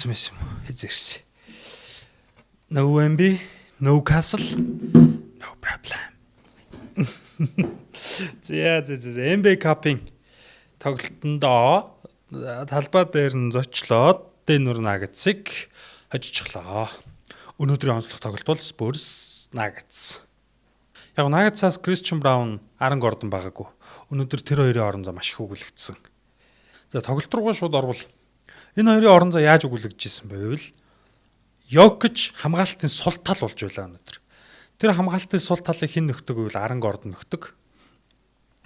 ирсэн байсан юм уу? Хэз ирсэн. No MB, no castle, no problem. За MB Cup-ын тоглолтондоо талбай дээр нь зочлоод Denver Nuggets-ыг хожижглоо. Өнөөдрийн онцлог тоглолт бол Spurs Nuggets. Яг Nuggets-аас Christian Brown, Aaron Gordon байгаагүй. Өнөөдөр тэр хоёрын орон зай маш их өгүүлэгдсэн. За тоглолт руугаа шууд орвол энэ хоёрын орон зай яаж өгүүлэгдэжсэн байвал Jokic хамгаалтын сул тал болж байлаа өнөөдөр. Тэр хамгаалтын сул талыг хэн нөхдөг гэвэл Aaron Gordon нөхдөг.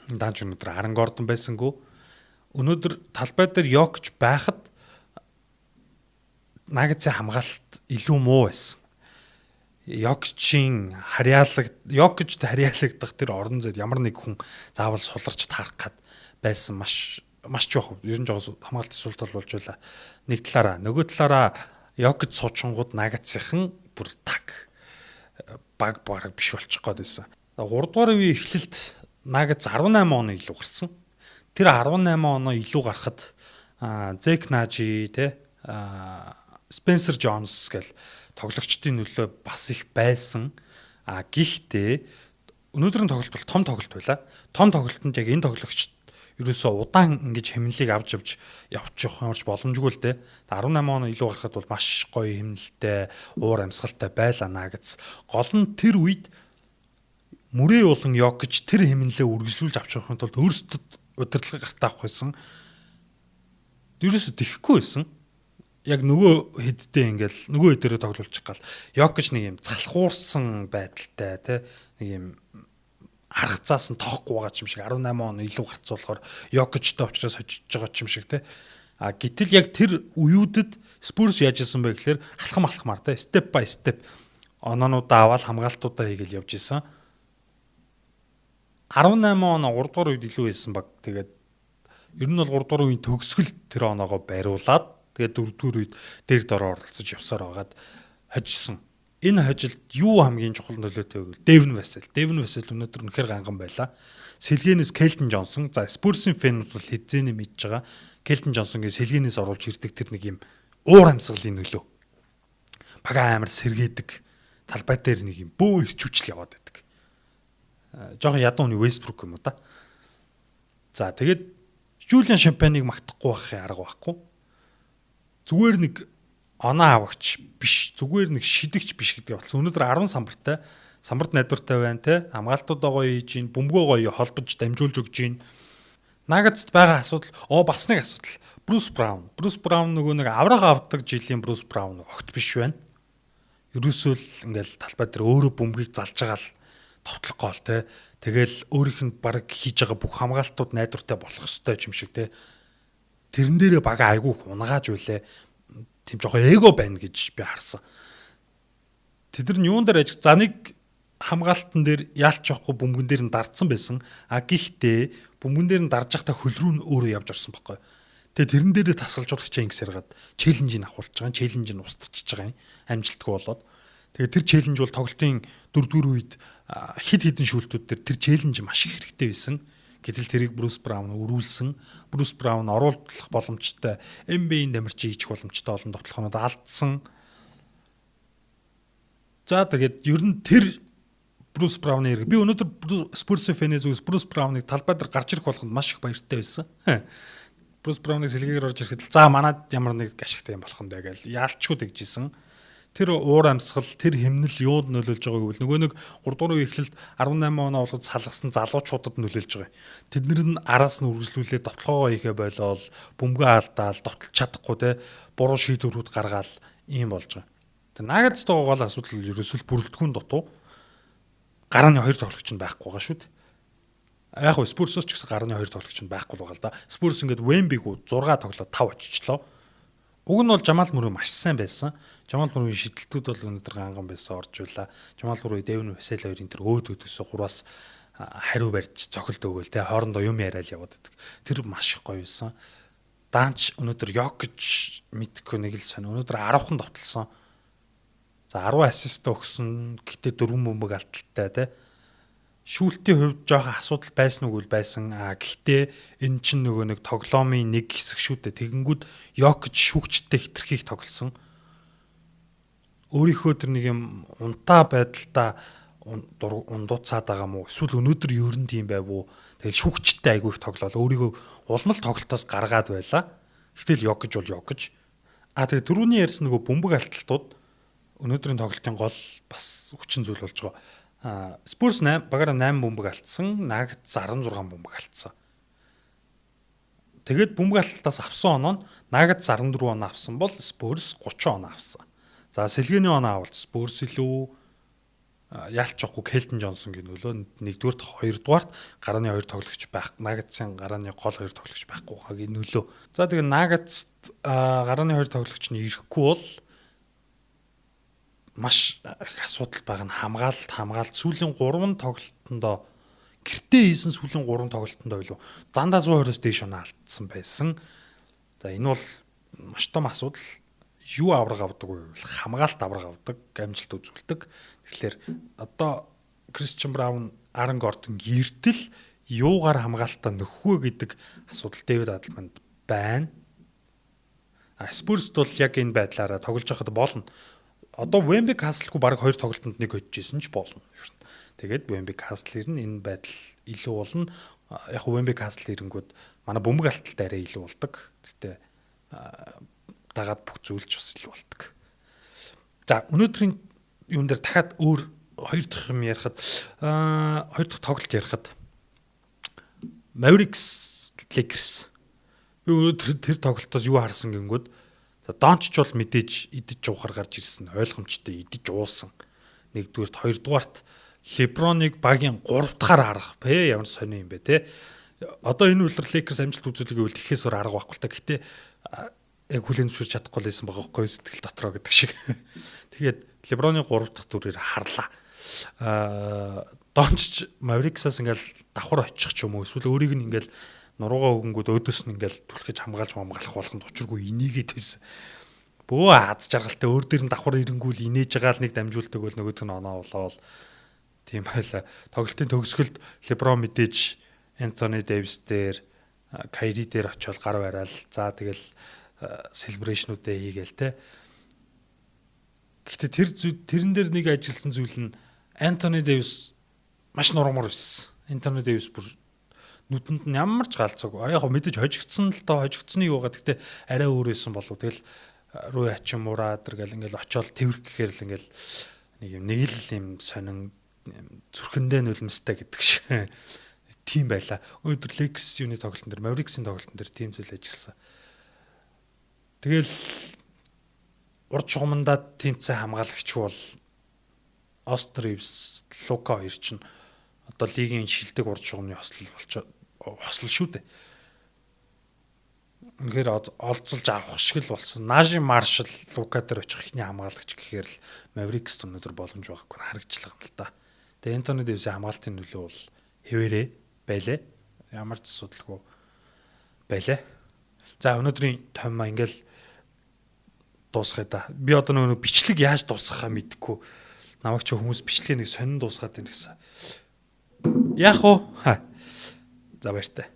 Даанч өнөөдөр Aaron Gordon байсангүй. Өнөөдөр талбай дээр Jokic байхад Nuggets-ийн хамгаалалт илүү муу байсан. Jokic-тэй харьяалагдах тэр орон зайд ямар нэг хүн заавал суларч таарах гад байсан маш жоох. Ер нь жоох хамгаалтын сул тал болж байлаа. Нэг талаараа, нөгөө талаараа Jokic суучингууд Nuggets-ийн бүр таг баг биш болчих гээд байсан. 3 дугаар үеийн эхлэлд Nuggets 18 оноо илүү гарсан. Тэр 18 оноо илүү гарахад Zach Nnaji Spencer Jones гэл тоглогчдын нөлөө бас их байсан. Гэхдээ өнөөдрийн тоглолт бол том тоглолт байлаа. Том тоглолтод яг энэ тоглогчд ерөөсөө удаан ингэж хэмнэлийг авч явчих юмарч боломжгүй л дээ. 18 оноо илүү гарахад бол маш гоё хэмнэлтэй, уур амьсгалтай байлаа Nuggets. Гол нь тэр үед мөрөө болон Jokic тэр хэмнэлээ үргэлжлүүлж авч явахын тулд өөрсдөд удирдлага гартаа авах байсан. Ерөөсөө тэхгүй байсан. Яг нөгөө хэддээ ингээл нөгөө хэдээрээ тоглуулчих гал Jokic нэг юм залхуурсан байдалтай нэг юм арга цаас нь тоохгүй байгаа юм шиг 18 он илүү гарцуулахаар Jokic-тэй учраас хожиж байгаа юм шиг гэтэл яг тэр үеүүдэд Spurs яаж исэн бэ гэхээр алхамар step by step оноонуудаа аваад хамгаалтуудаа хийгээл явж исэн. 18 он 3 дугаар үед илүү байсан баг. Тэгээд ер нь бол 3 дугаар үеийн төгсгөл тэр оноогоо бариулаад тэгээд 4 дугаар үед дээр дороо оролцож явсаар байгаад хожсон. Энэ хожилд юу хамгийн чухал нөлөөтэй вэ гэвэл Devin Vassell өнөөдөр үнэхээр ганган байлаа. Сэлгэнээс Keldon Johnson, за Spurs-ийн фэнүүд бол хэзээ мэдж байгаа. Keldon Johnson-гийн сэлгэнээс оруулж ирдэг тэр нэг юм уур амьсгалын нөлөө. Бага амар сэргээдэг. Талбай дээр нэг юм бөө ирчүүчл яваад байдаг. Жохон ядуу хүний Westbrook юм уу та. За тэгээд Julian Champagner-ыг магтахгүй байхын арга байхгүй. Зүгээр нэг оноо авагч биш, зүгээр нэг шидэгч биш гэдэг болсон. Өнөөдөр 10 самбартай, самбарт найдвартай байна те. Хамгаалтуудаа гоё хийж гин, бөмбөгөө гоё холбож дамжуулж өгж гин. Nuggets-д байгаа асуудал, бас нэг асуудал. Bruce Brown нөгөө нэг авраг авдаг жилийн Bruce Brown огт биш байна. Ерөөсөө л ингээл талбай дээр өөрөө бөмбөгийг залж байгаа л товтлох гол те. Тэгэл өөрийнх нь баг хийж байгаа бүх хамгаалтууд найдвартай болох ёстой юм шиг те. Тэрэн дээрээ бага айгүй унгааж байлаа. Тийм жоохон эго байна гэж би харсан. Тэд нар юун дээр ажиг за нэг хамгаалтан дээр яалч явахгүй бөмбөгөн дээр нь дардсан байсан. Гэхдээ бөмбөгөн дээр нь дарж байхдаа хөл рүү нь өөрөө явж орсон байхгүй. Тэгээ тэрэн дээрээ тасалжуулагч ингэсээр гад челленжийг авахулж байгаа. Челленжийг устчихж байгаа юм. Амжилтгүй болоод. Тэгээ тэр челленж бол тоглолтын 4 дугаар үед хид шүүлтүүд дээр тэр челленж маш их хэрэгтэй байсан. Гэтэл тэрийг Bruce Brown өрүүлсэн. Bruce Brown оруулах боломжтой NBA-ийн дамирчин хийчих боломжтой олон тоглохонод алдсан. За тэгээд ер нь тэр Bruce Brown-ы хэрэг би өнөөдөр Spurs-ийн фэнээс үс Bruce Brown-ыг талбай дээр гарч ирэх болгонд маш их баяртай байсан. Bruce Brown-ыг сэлгээгээр орж ирэхэд за манад ямар нэг ашигтай юм болох юм даа гэж яалчгүй тэгжсэн. Тэр уур амьсгал, тэр хэмнэл юунд нөлөөлж байгааг гэвэл нөгөө нэг 3 дугаар үеийн эхлэлд 18 оноо болгож салгасан залуучуудад нөлөөлж байгаа. Тэднэр нь араас нь үргэлжлүүлээд тоглоогоо хийхэ болол бөмбөгөө алдаал, довтлж чадахгүй те буруу шийдвэрүүд гаргаал ийм болж байгаа. Тэр Nuggets-тэй гол асуудал ерөөсөл бүрэлдэхүүн дутуу гарааны 2 тоглогч нь байхгүй байгаа шүү дээ. Яг нь Spurs-ос ч гэсэн гарааны 2 тоглогч нь байхгүй л байгаа л да. Spurs ингээд Wemby-г 6 тоглоод 5 очичлоо. Уг нь бол Jamal Murray маш сайн байсан. Jamal Murray-ийн шидэлтүүд бол өнөөдөр ганган байсан орж байлаа. Jamal Murray, Devin Vassell хоёрын тэр өөдөөсөө 3-аас хариу барьж цохилт өгөөл те хоорондоо юм яриад яваад байдаг. Тэр маш гоё байсан. Даанч өнөөдөр Jokic мэдхгүй нэг л сонь. Өнөөдөр 10хан довтлсон. За 10 ассист өгсөн. Гэтэ 4 бөмбөг алдaltaй те. шүүлтийн хувьд жоохон асуудал байсан уу байсан. Гэхдээ энэ чинь нөгөө нэг тоглоомын нэг хэсэг шүү дээ. Тэгэнгүүт Йокич шүүгчтэй хитрхийг тоглосон. Өөрийнхөө тэр нэг юм унтаа байдалтай ундууцаад байгаа мó эсвэл өнөөдөр ерөн тийм байв уу. Тэгэл шүүгчтэй айгүй их тоглоол. Өөрийгөө улмал тоглолтоос гаргаад байла. Гэтэл Йокич бол Йокич. Тэгээ түрүүний ярьсан нөгөө бөмбөг алталтууд өнөөдрийн тоглолтын гол бас хүчин зүйл болж байгаа. Spurs багаараа 8 бөмбөг алдсан, Nuggets 16 бөмбөг алдсан. Тэгээд бөмбөг алдалтаас авсан оноо нь Nuggets 14 оноо авсан бол Spurs 30 оноо авсан. За сэлгээний оноо авалт Spurs илүү яалчахгүй Келтон Джонсон гинөлөө нэгдүгээрт хоёрдугаарт гарааны 2 тоглогч байх, Nuggets-ын гарааны гол 2 тоглогч байхгүй хаа гинөлөө. За тэгээд Nuggets гарааны 2 тоглогч нь ирэхгүй бол маш их асуудал байгаа нь хамгаалалт сүүлийн 3 тоглолтондоо гэртээ хийсэн сүүлийн 3 тоглолтондоо илүү дандаа 120-оос дээш оноо алдсан байсан. За энэ бол маш том асуудал. Юу авраг авдаг вэ? Хамгаалалт авраг авдаг, амжилт үзүүлдэг. Тэгэхээр одоо Кристиан Браун, Аарон Гордон эртэл юугаар хамгаалтаа нөхвөө гэдэг асуудал Дэвид Адлманд байна. Спурс бол яг энэ байдлаараа тоглож байхад болно. Одоо Wemby Castle-гүй баг 2 тоглолтод нэг хоцжсэн ч болно. Тэгээд Wemby Castle ирнэ энэ байдал илүү болно. Яг Wemby Castle ирэнгүүд манай бөмбөг алталт арай илүү болдог. Гэтэ дагаад бүх зүйлч бас илүү болдог. За өнөөдрийн юун дээр дахиад өөр 2 дахь юм ярихад 2 дахь тоглолт ярихад Mavericks Lakers. Өнөөдөр тэр тоглолтоос юу харсан гингүүд за Дончч бол мэдээж идэж уухаар гарч ирсэн ойлгомжтой идэж уусан. Нэгдүгээрт хоёрдугаарт Леброныг багийн 3 дахаар харах бэ ямар сони юм бэ те. Одоо энэ үлрэл Lakers амжилт үзүүлэх гэвэл ихээс өөр арга байхгүй л та. Гэтэ яг хүлээн зөвшөөрч чадахгүй лсэн байгаа байхгүй сэтгэл дотроо гэдэг шиг. Тэгээд Леброны 3 дахь дүрээр харлаа. Дончч Mavericks-аас ингээл давхар очих ч юм уу эсвэл өөрийг нь ингээл нуруугаа өгөнгүүд өөдөөс нь ингээл түлхэж хамгаалж болгонд учиргүй инээгээд байсан. Бөө аз жаргалтай өөр дээр нь давхар ирэнгүүл инээж байгаа л нэг дамжуулдаг бол нөгөөдг нь оноо болоод тийм байла. Тоглолтын төгсгөлд Леброн мэдээж Антони Дэвис дээр, Кайри дээр очиод гар бараал. За тэгэл селебрейшнүүдээ хийгээл те. Гэхдээ тэрэн дээр нэг ажилласан зүйл нь Антони Дэвис маш нурмаар байсан. Антони Дэвис бүр нүдэнд нь ямар ч галзаагүй. Яг мэдээж хожигдсон л доо хожигдсны юугаа гэхдээ арай өөр байсан болов. Тэгэл руу ачим мураад гэл ингээл очиод тэрвэр гэхээр л ингээл нэг л юм сонин зүрхэндээ нулимстай гэдэг шиг тийм байла. Өнөөдөр Lakers юуны тоглолтын дээр Mavericks-ийн тоглолтын дээр тийм зүйл ажилласан. Тэгэл урд шугамдаа тэмцээн хамгаалагч бол Austin Reeves, Luka хоёр чинь одоо лигийн шилдэг урд шугамны хослол шүү дээ. Үнэхээр олцолж авах шиг л болсон. Najee Marshall, Luka дээр очих ихний хамгаалагч гэхээр л Mavericks өнөөдөр боломж байгаагүй харагчлаа юм л та. Тэгээ Anthony Davis-ийн хамгаалтын нөлөө бол хэвээрээ байлаа. Ямар ч асуудалгүй байлаа. За өнөөдрийн томьёо ингээл дуусгая да. Би одоо нөгөө бичлэг яаж дуусгахаа мэдэхгүй. Намайг ч хүмүүс бичлэгээ нэг сонин дуусгаад байна гэсэн. Яах вэ? За баяртай.